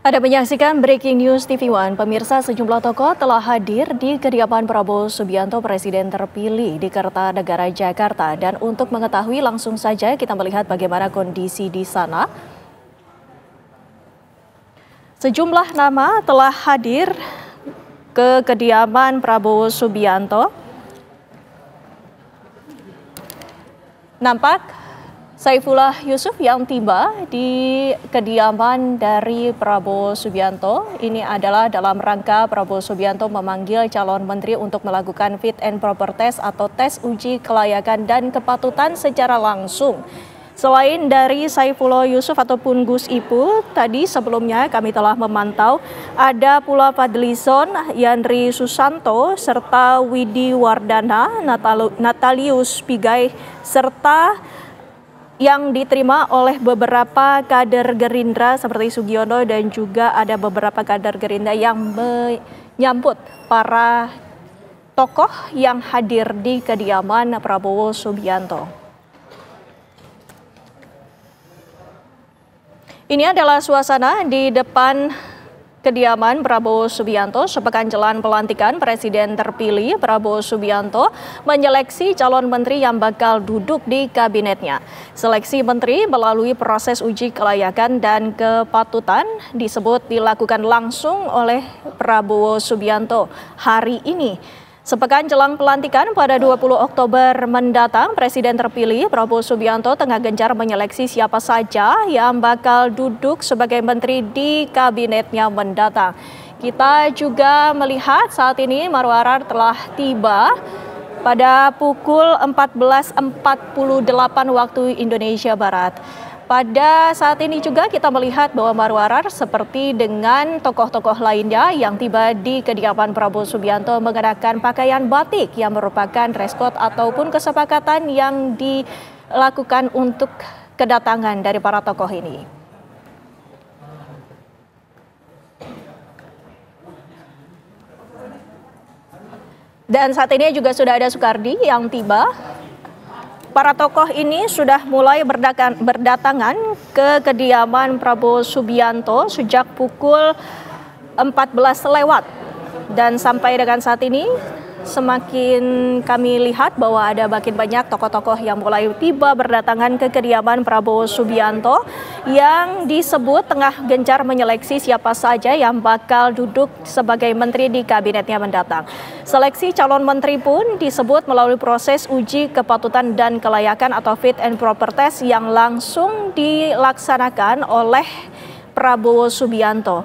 Anda menyaksikan Breaking News TV One. Pemirsa, sejumlah tokoh telah hadir di kediaman Prabowo Subianto, Presiden terpilih di Kertanegara, Jakarta. Dan untuk mengetahui langsung saja kita melihat bagaimana kondisi di sana. Sejumlah nama telah hadir ke kediaman Prabowo Subianto. Nampak Saifullah Yusuf yang tiba di kediaman dari Prabowo Subianto. Ini adalah dalam rangka Prabowo Subianto memanggil calon menteri untuk melakukan fit and proper test atau tes uji kelayakan dan kepatutan secara langsung. Selain dari Saifullah Yusuf ataupun Gus Ipul, tadi sebelumnya kami telah memantau ada pula Fadlizon, Yandri Susanto, serta Widi Wardana, Natalius Pigai, serta yang diterima oleh beberapa kader Gerindra seperti Sugiono, dan juga ada beberapa kader Gerindra yang menyambut para tokoh yang hadir di kediaman Prabowo Subianto. Ini adalah suasana di depan kediaman Prabowo Subianto sepekan jelang pelantikan Presiden terpilih. Prabowo Subianto menyeleksi calon menteri yang bakal duduk di kabinetnya. Seleksi menteri melalui proses uji kelayakan dan kepatutan disebut dilakukan langsung oleh Prabowo Subianto hari ini. Sepekan jelang pelantikan pada 20 Oktober mendatang, Presiden terpilih Prabowo Subianto tengah gencar menyeleksi siapa saja yang bakal duduk sebagai menteri di kabinetnya mendatang. Kita juga melihat saat ini Marwarar telah tiba pada pukul 14.48 waktu Indonesia Barat. Pada saat ini juga kita melihat bahwa Marwarar seperti dengan tokoh-tokoh lainnya yang tiba di kediaman Prabowo Subianto mengenakan pakaian batik yang merupakan dress code ataupun kesepakatan yang dilakukan untuk kedatangan dari para tokoh ini. Dan saat ini juga sudah ada Soekardi yang tiba. Para tokoh ini sudah mulai berdatangan ke kediaman Prabowo Subianto sejak pukul 14 lewat. Dan sampai dengan saat ini semakin kami lihat bahwa ada makin banyak tokoh-tokoh yang mulai tiba berdatangan ke kediaman Prabowo Subianto yang disebut tengah gencar menyeleksi siapa saja yang bakal duduk sebagai menteri di kabinetnya mendatang. Seleksi calon menteri pun disebut melalui proses uji kepatutan dan kelayakan atau fit and proper test yang langsung dilaksanakan oleh Prabowo Subianto.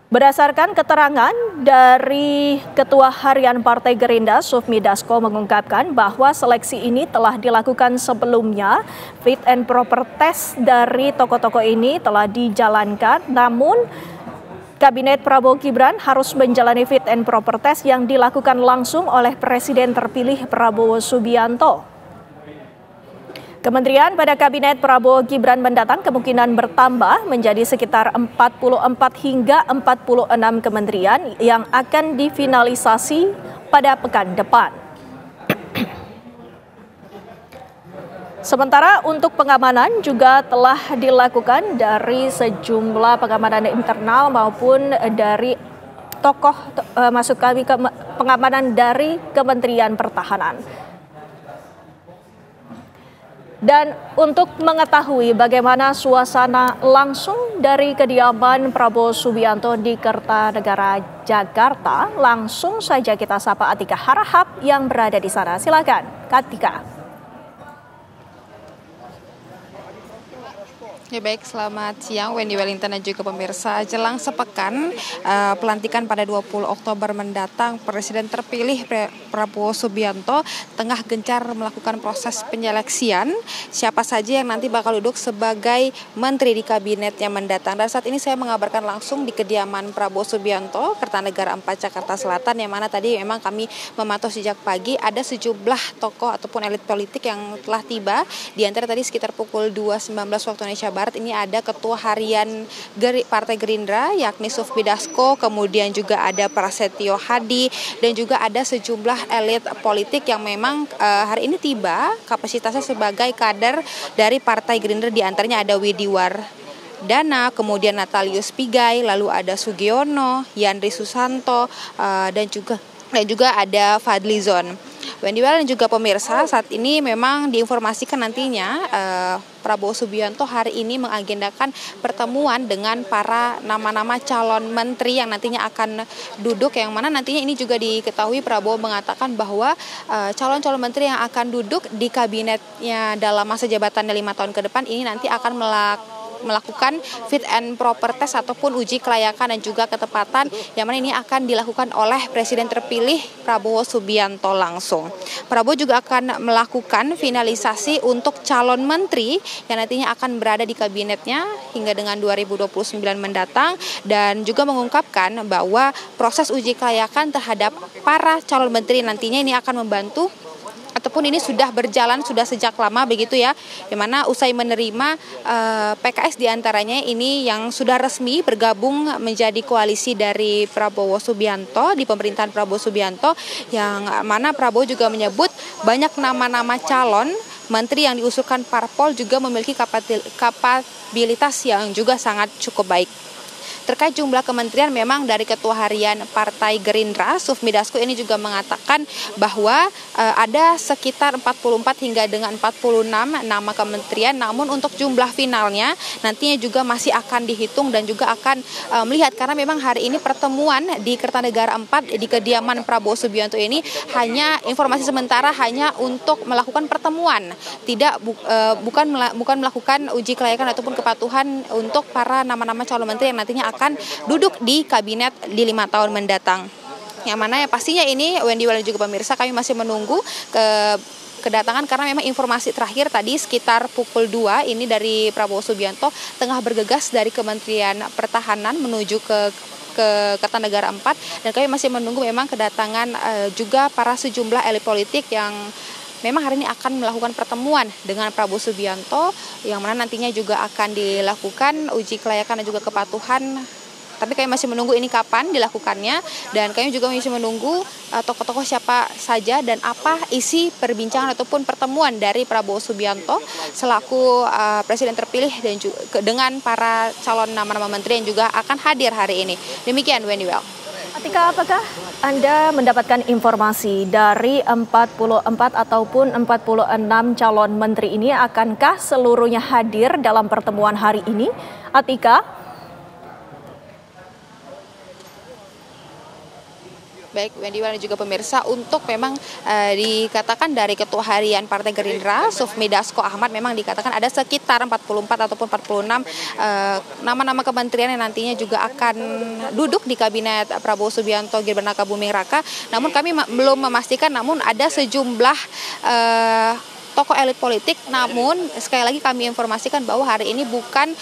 Berdasarkan keterangan dari Ketua Harian Partai Gerindra, Sufmi Dasko, mengungkapkan bahwa seleksi ini telah dilakukan sebelumnya. Fit and proper test dari tokoh-tokoh ini telah dijalankan, namun Kabinet Prabowo Gibran harus menjalani fit and proper test yang dilakukan langsung oleh Presiden terpilih Prabowo Subianto. Kementerian pada Kabinet Prabowo Gibran mendatang kemungkinan bertambah menjadi sekitar 44 hingga 46 kementerian yang akan difinalisasi pada pekan depan. Sementara untuk pengamanan juga telah dilakukan dari sejumlah pengamanan internal maupun dari tokoh, maksud kami pengamanan dari Kementerian Pertahanan. Dan untuk mengetahui bagaimana suasana langsung dari kediaman Prabowo Subianto di Kertanegara, Jakarta, langsung saja kita sapa Atika Harahap yang berada di sana. Silakan, Atika. Ya baik, selamat siang Wendy Wellington dan juga pemirsa. Jelang sepekan pelantikan pada 20 Oktober mendatang, Presiden terpilih Prabowo Subianto tengah gencar melakukan proses penyeleksian siapa saja yang nanti bakal duduk sebagai menteri di kabinetnya mendatang. Dan saat ini saya mengabarkan langsung di kediaman Prabowo Subianto, Kertanegara 4, Jakarta Selatan, yang mana tadi memang kami memantau sejak pagi ada sejumlah tokoh ataupun elit politik yang telah tiba. Di antara tadi sekitar pukul 2.19 waktu Indonesia Barat ini ada Ketua Harian Partai Gerindra yakni Sufmi Dasko, kemudian juga ada Prasetyo Hadi, dan juga ada sejumlah elit politik yang memang hari ini tiba kapasitasnya sebagai kader dari Partai Gerindra. Di antaranya ada Widi Dana, kemudian Natalius Pigai, lalu ada Sugiono, Yandri Susanto, dan juga ada Fadlizon. Wendiwel dan juga pemirsa, saat ini memang diinformasikan nantinya Prabowo Subianto hari ini mengagendakan pertemuan dengan para nama-nama calon menteri yang nantinya akan duduk, yang mana nantinya ini juga diketahui Prabowo mengatakan bahwa calon-calon menteri yang akan duduk di kabinetnya dalam masa jabatannya 5 tahun ke depan ini nanti akan melakukan fit and proper test ataupun uji kelayakan dan juga ketepatan, yang mana ini akan dilakukan oleh Presiden terpilih Prabowo Subianto langsung. Prabowo juga akan melakukan finalisasi untuk calon menteri yang nantinya akan berada di kabinetnya hingga dengan 2029 mendatang, dan juga mengungkapkan bahwa proses uji kelayakan terhadap para calon menteri nantinya ini akan membantu ataupun ini sudah berjalan sudah sejak lama begitu ya, di mana usai menerima PKS diantaranya ini yang sudah resmi bergabung menjadi koalisi dari Prabowo Subianto di pemerintahan Prabowo Subianto, yang mana Prabowo juga menyebut banyak nama-nama calon menteri yang diusulkan parpol juga memiliki kapabilitas yang juga sangat cukup baik. Terkait jumlah kementerian, memang dari Ketua Harian Partai Gerindra, Sufmi Dasko ini juga mengatakan bahwa ada sekitar 44 hingga dengan 46 nama kementerian, namun untuk jumlah finalnya nantinya juga masih akan dihitung dan juga akan melihat, karena memang hari ini pertemuan di Kertanegara 4 di kediaman Prabowo Subianto ini hanya informasi sementara, hanya untuk melakukan pertemuan, bukan melakukan uji kelayakan ataupun kepatuhan untuk para nama-nama calon menteri yang nantinya akan duduk di kabinet di 5 tahun mendatang. Yang mana ya pastinya ini Wendiwel dan juga pemirsa, kami masih menunggu kedatangan, karena memang informasi terakhir tadi sekitar pukul 2 ini dari Prabowo Subianto tengah bergegas dari Kementerian Pertahanan menuju ke Kertanegara 4, dan kami masih menunggu memang kedatangan juga para sejumlah elit politik yang memang hari ini akan melakukan pertemuan dengan Prabowo Subianto, yang mana nantinya juga akan dilakukan uji kelayakan dan juga kepatuhan. Tapi kami masih menunggu ini kapan dilakukannya, dan kami juga masih menunggu tokoh-tokoh siapa saja dan apa isi perbincangan ataupun pertemuan dari Prabowo Subianto selaku Presiden terpilih dan juga dengan para calon nama-nama menteri yang juga akan hadir hari ini. Demikian Wendiwel. Atika, apakah Anda mendapatkan informasi dari 44 ataupun 46 calon menteri ini, akankah seluruhnya hadir dalam pertemuan hari ini? Atika? Baik, Wendiwel dan juga pemirsa, untuk memang dikatakan dari Ketua Harian Partai Gerindra, Sufmi Dasko Ahmad, memang dikatakan ada sekitar 44 ataupun 46 nama-nama kementerian yang nantinya juga akan duduk di kabinet Prabowo Subianto Gibran Rakabuming Raka. Namun kami belum memastikan, namun ada sejumlah tokoh elit politik. Namun sekali lagi kami informasikan bahwa hari ini bukan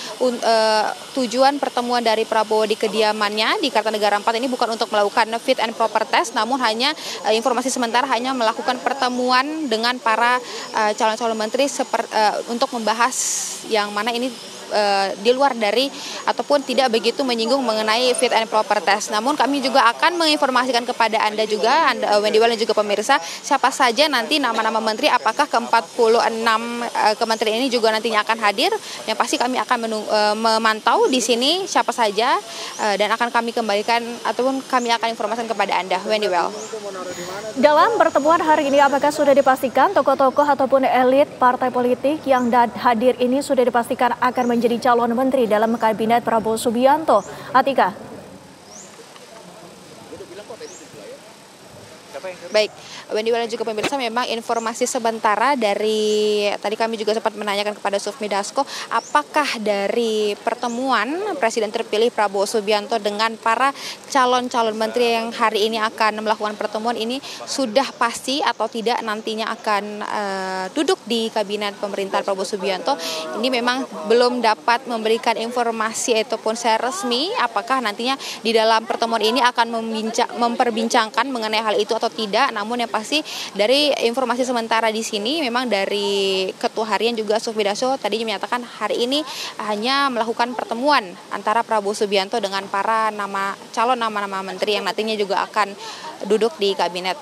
tujuan pertemuan dari Prabowo di kediamannya di Kertanegara 4 ini bukan untuk melakukan fit and proper test, namun hanya informasi sementara hanya melakukan pertemuan dengan para calon-calon menteri untuk membahas yang mana ini di luar dari ataupun tidak begitu menyinggung mengenai fit and proper test. Namun kami juga akan menginformasikan kepada Anda juga, Wendiwel dan juga pemirsa, siapa saja nanti nama-nama menteri, apakah ke-46 kementerian ini juga nantinya akan hadir. Yang pasti kami akan memantau di sini siapa saja dan akan kami kembalikan ataupun kami akan informasikan kepada Anda, Wendiwel. Dalam pertemuan hari ini, apakah sudah dipastikan tokoh-tokoh ataupun elit partai politik yang hadir ini sudah dipastikan akan menjadi calon menteri dalam kabinet Prabowo Subianto? Atika. Baik, Wendiwel dan juga pemirsa, memang informasi sementara dari tadi kami juga sempat menanyakan kepada Sufmi Dasko, apakah dari pertemuan Presiden terpilih Prabowo Subianto dengan para calon-calon menteri yang hari ini akan melakukan pertemuan ini sudah pasti atau tidak nantinya akan duduk di kabinet pemerintahan Prabowo Subianto. Ini memang belum dapat memberikan informasi ataupun secara resmi apakah nantinya di dalam pertemuan ini akan memperbincangkan mengenai hal itu atau tidak. Namun yang pasti dari informasi sementara di sini memang dari Ketua Harian juga Sufmi Dasko tadi menyatakan hari ini hanya melakukan pertemuan antara Prabowo Subianto dengan para calon nama-nama menteri yang nantinya juga akan duduk di kabinet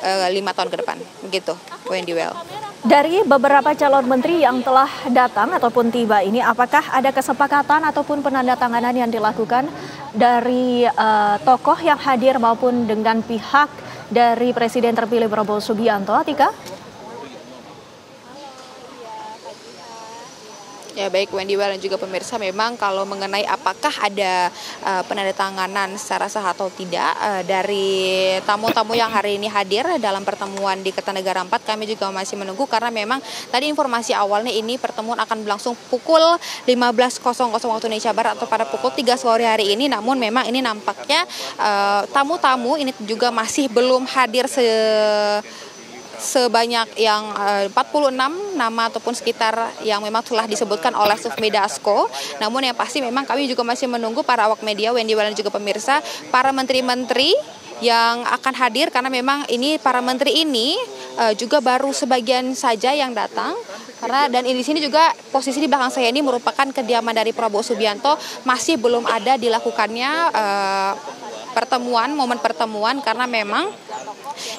5 tahun ke depan. Begitu, Wendiwel. Dari beberapa calon menteri yang telah datang ataupun tiba ini, apakah ada kesepakatan ataupun penandatanganan yang dilakukan dari tokoh yang hadir maupun dengan pihak dari Presiden terpilih Prabowo Subianto, Atika? Ya baik Wendy dan juga pemirsa, memang kalau mengenai apakah ada penandatanganan secara sah atau tidak dari tamu-tamu yang hari ini hadir dalam pertemuan di Kertanegara 4, kami juga masih menunggu karena memang tadi informasi awalnya ini pertemuan akan berlangsung pukul 15.00 waktu Indonesia Barat atau pada pukul 3 sore hari ini, namun memang ini nampaknya tamu-tamu ini juga masih belum hadir sebanyak yang 46 nama ataupun sekitar yang memang telah disebutkan oleh Sufmi Dasko. Namun yang pasti memang kami juga masih menunggu para awak media, Wendy dan juga pemirsa, para menteri-menteri yang akan hadir karena memang ini para menteri ini juga baru sebagian saja yang datang. Dan di sini juga posisi di belakang saya ini merupakan kediaman dari Prabowo Subianto, masih belum ada dilakukannya momen pertemuan karena memang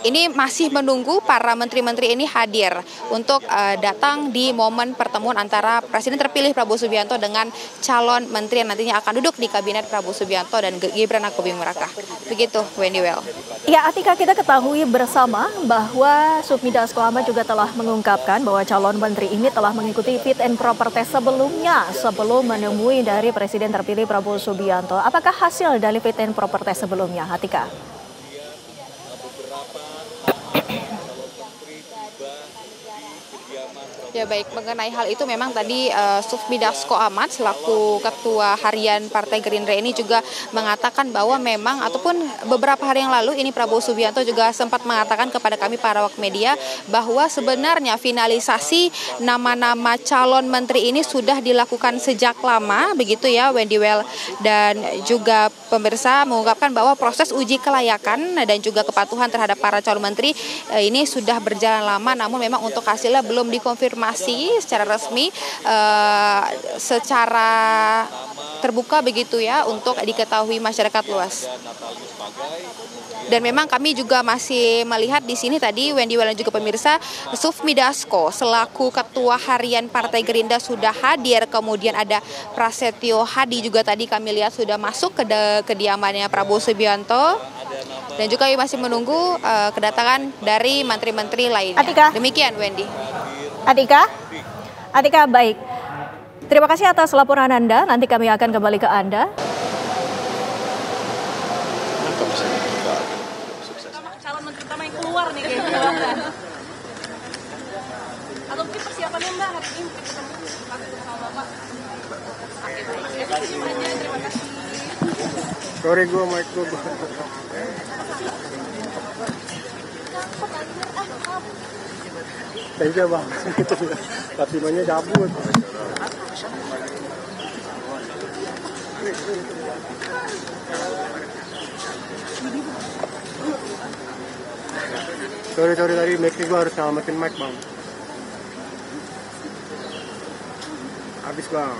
ini masih menunggu para menteri-menteri ini hadir untuk datang di momen pertemuan antara Presiden terpilih Prabowo Subianto dengan calon menteri yang nantinya akan duduk di kabinet Prabowo Subianto dan Gibran Rakabuming Raka. Begitu, Wendy Well. Ya, Atika, kita ketahui bersama bahwa Sufmi Dasko Ahmad juga telah mengungkapkan bahwa calon menteri ini telah mengikuti fit and proper test sebelumnya sebelum menemui dari Presiden terpilih Prabowo Subianto. Apakah hasil dari fit and proper test sebelumnya, Atika? Ya baik, mengenai hal itu memang tadi Sufmi Dasko Ahmad selaku Ketua Harian Partai Gerindra ini juga mengatakan bahwa memang ataupun beberapa hari yang lalu ini Prabowo Subianto juga sempat mengatakan kepada kami para awak media bahwa sebenarnya finalisasi nama-nama calon menteri ini sudah dilakukan sejak lama, begitu ya Wendy Well dan juga pemirsa, mengungkapkan bahwa proses uji kelayakan dan juga kepatuhan terhadap para calon menteri ini sudah berjalan lama, namun memang untuk hasilnya belum dikonfirmasi secara resmi, secara terbuka begitu ya untuk diketahui masyarakat luas. Dan memang kami juga masih melihat di sini tadi Wendy dan juga pemirsa, Sufmi Dasko selaku Ketua Harian Partai Gerindra sudah hadir, kemudian ada Prasetyo Hadi juga tadi kami lihat sudah masuk ke kediamannya Prabowo Subianto. Dan juga kami masih menunggu kedatangan dari menteri-menteri lainnya. Atika. Demikian Wendy. Atika, baik. Terima kasih atas laporan Anda. Nanti kami akan kembali ke Anda. Calon menteri pertama yang keluar nih kayaknya. Atau mungkin persiapannya Mbak hari ini ketemu sama Bapak. Oke, baik. Terima kasih. Sorry gue mic gue. Thank you bang. Fatimanya cabut. Sorry tadi mic gue harus nyelamatin mic bang. Habis bang.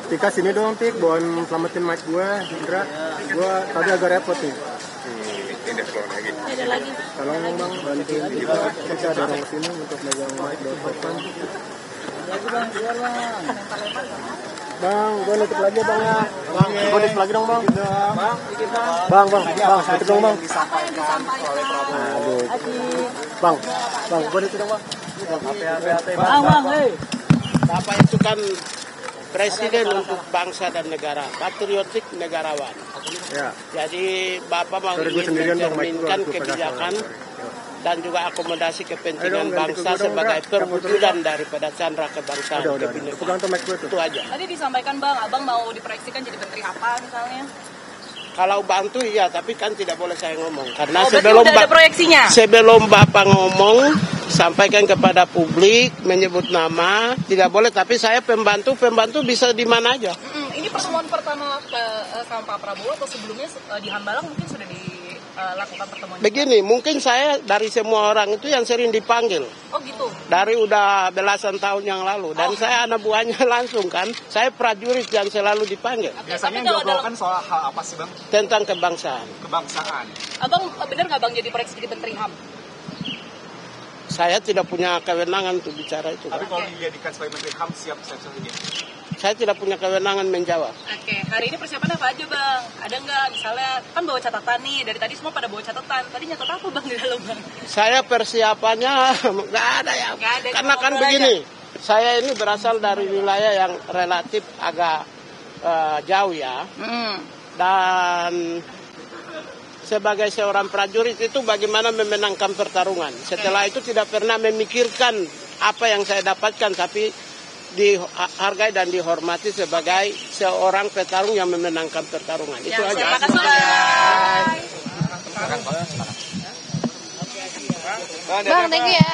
Tika sini dong Tik, bawain selamatin mic gue, Indra. Gue tadi agak repot nih. Ada lagi. Tolong dong bang, bantuin kita. Kita ada orang kesini untuk megang mic buat depan. Bang, gue nutup lagi bang ya. Bang, gue nutup lagi dong bang. Bang, nutup dong bang. Aduh. Bang, gue nutup dong bang. Bang, Bapak itu kan presiden untuk bangsa dan negara, patriotik negarawan. Ya. Jadi Bapak mau mencerminkan kebijakan dan juga akomodasi kepentingan bangsa sebagai perwujudan daripada candra kebangsaan kebinekaan. Itu aja. Tadi disampaikan Bang, Abang mau diproyeksikan jadi menteri apa misalnya? Kalau bantu iya, tapi kan tidak boleh saya ngomong. Karena sebelum Bapak ngomong, sampaikan kepada publik, menyebut nama, tidak boleh. Tapi saya pembantu bisa di mana aja. Ini pertemuan pertama sama Pak Prabowo atau sebelumnya di Hambalang mungkin sudah lakukan pertemuan? Begini, mungkin saya dari semua orang itu yang sering dipanggil. Oh gitu. Dari udah belasan tahun yang lalu. Dan saya anak buahnya langsung kan. Saya prajurit yang selalu dipanggil. Biasanya yang diobrolkan soal hal apa sih Bang? Tentang kebangsaan. Kebangsaan. Abang benar nggak Bang jadi proyeksi di Menteri HAM? Saya tidak punya kewenangan untuk bicara itu. Tapi kalau dijadikan sebagai Menteri HAM siap ini. Saya tidak punya kewenangan menjawab. Oke, hari ini persiapan apa aja Bang? Ada nggak misalnya, kan bawa catatan nih, dari tadi semua pada bawa catatan. Tadi nyatet apa Bang di dalam Bang? Saya persiapannya nggak ada ya. Nggak ada, Karena kan begini, saya ini berasal dari wilayah yang relatif agak jauh ya. Dan sebagai seorang prajurit itu bagaimana memenangkan pertarungan. Setelah itu tidak pernah memikirkan apa yang saya dapatkan, tapi dihargai dan dihormati sebagai seorang petarung yang memenangkan pertarungan. Itu aja. Terima kasih Bang. Bang, thank you ya.